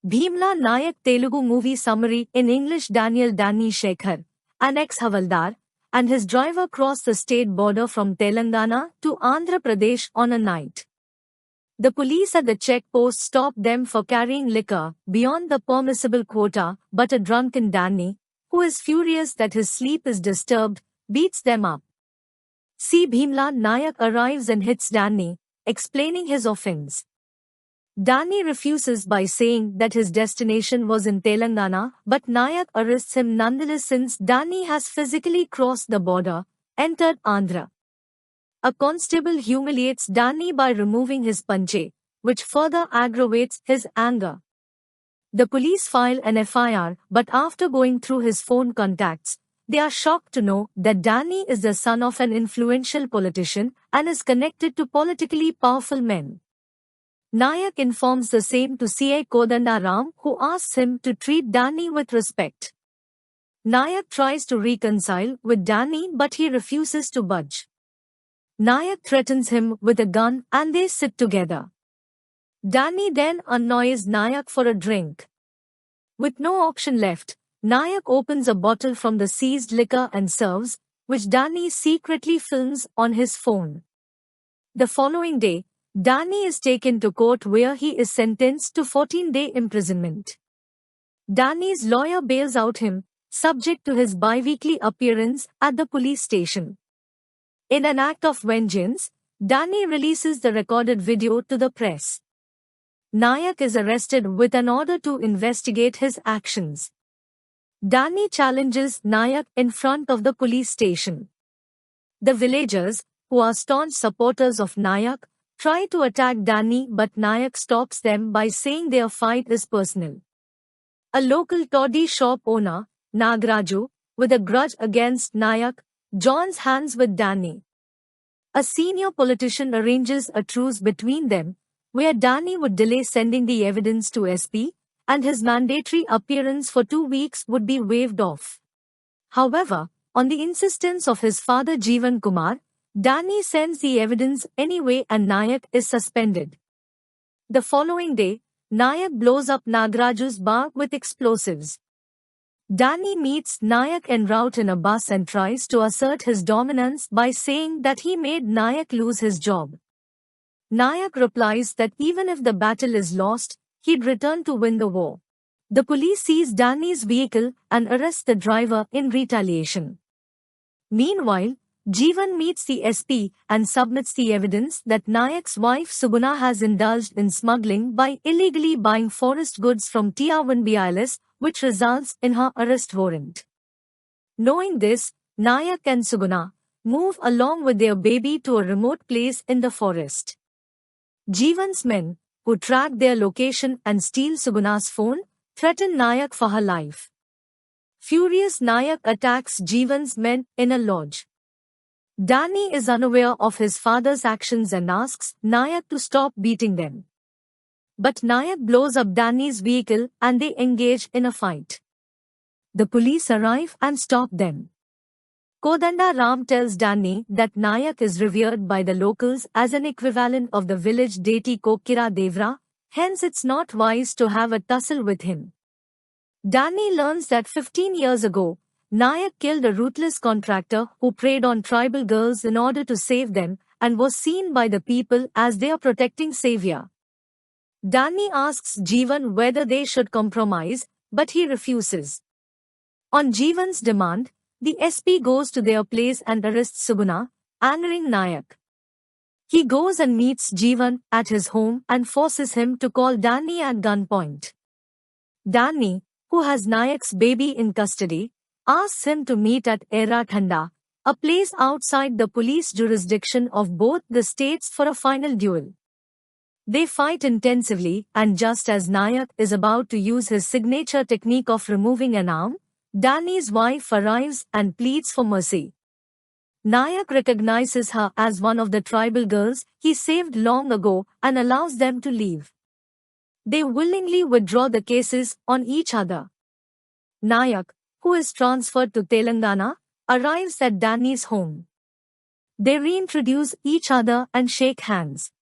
Bhimla Nayak Telugu movie summary in English. Daniel Danny Shekhar, an ex-Havaldar, and his driver crossed the state border from Telangana to Andhra Pradesh on a night. The police at the checkpost stopped them for carrying liquor beyond the permissible quota, but a drunken Danny, who is furious that his sleep is disturbed, beats them up. C. Bhimla Nayak arrives and hits Danny, explaining his offense. Danny refuses by saying that his destination was in Telangana, but Nayak arrests him nonetheless since Danny has physically crossed the border, entered Andhra. A constable humiliates Danny by removing his panche, which further aggravates his anger. The police file an FIR, but after going through his phone contacts, they are shocked to know that Danny is the son of an influential politician and is connected to politically powerful men. Nayak informs the same to CI Kodanda Ram, who asks him to treat Danny with respect. Nayak tries to reconcile with Danny, but he refuses to budge. Nayak threatens him with a gun and they sit together. Danny then annoys Nayak for a drink. With no option left, Nayak opens a bottle from the seized liquor and serves, which Danny secretly films on his phone. The following day, Danny is taken to court where he is sentenced to 14-day imprisonment. Danny's lawyer bails out him, subject to his bi-weekly appearance at the police station. In an act of vengeance, Danny releases the recorded video to the press. Nayak is arrested with an order to investigate his actions. Danny challenges Nayak in front of the police station. The villagers, who are staunch supporters of Nayak, try to attack Danny, but Nayak stops them by saying their fight is personal. A local toddy shop owner, Nagraju, with a grudge against Nayak, joins hands with Danny. A senior politician arranges a truce between them, where Danny would delay sending the evidence to SP, and his mandatory appearance for 2 weeks would be waived off. However, on the insistence of his father Jeevan Kumar, Danny sends the evidence anyway and Nayak is suspended. The following day, Nayak blows up Nagraju's bar with explosives. Danny meets Nayak en route in a bus and tries to assert his dominance by saying that he made Nayak lose his job. Nayak replies that even if the battle is lost, he'd return to win the war. The police seize Danny's vehicle and arrest the driver in retaliation. Meanwhile, Jeevan meets the SP and submits the evidence that Nayak's wife Suguna has indulged in smuggling by illegally buying forest goods from Tiavanbialis, which results in her arrest warrant. Knowing this, Nayak and Suguna move along with their baby to a remote place in the forest. Jeevan's men, who track their location and steal Suguna's phone, threaten Nayak for her life. Furious, Nayak attacks Jeevan's men in a lodge. Danny is unaware of his father's actions and asks Nayak to stop beating them. But Nayak blows up Danny's vehicle and they engage in a fight. The police arrive and stop them. Kodanda Ram tells Danny that Nayak is revered by the locals as an equivalent of the village deity Kokira Devra, hence it's not wise to have a tussle with him. Danny learns that 15 years ago, Nayak killed a ruthless contractor who preyed on tribal girls in order to save them and was seen by the people as their protecting savior. Danny asks Jeevan whether they should compromise, but he refuses. On Jeevan's demand, the SP goes to their place and arrests Suguna, angering Nayak. He goes and meets Jeevan at his home and forces him to call Danny at gunpoint. Danny, who has Nayak's baby in custody, asks him to meet at Erathanda, a place outside the police jurisdiction of both the states for a final duel. They fight intensively, and just as Nayak is about to use his signature technique of removing an arm, Danny's wife arrives and pleads for mercy. Nayak recognizes her as one of the tribal girls he saved long ago and allows them to leave. They willingly withdraw the cases on each other. Nayak, who is transferred to Telangana, arrives at Danny's home. They reintroduce each other and shake hands.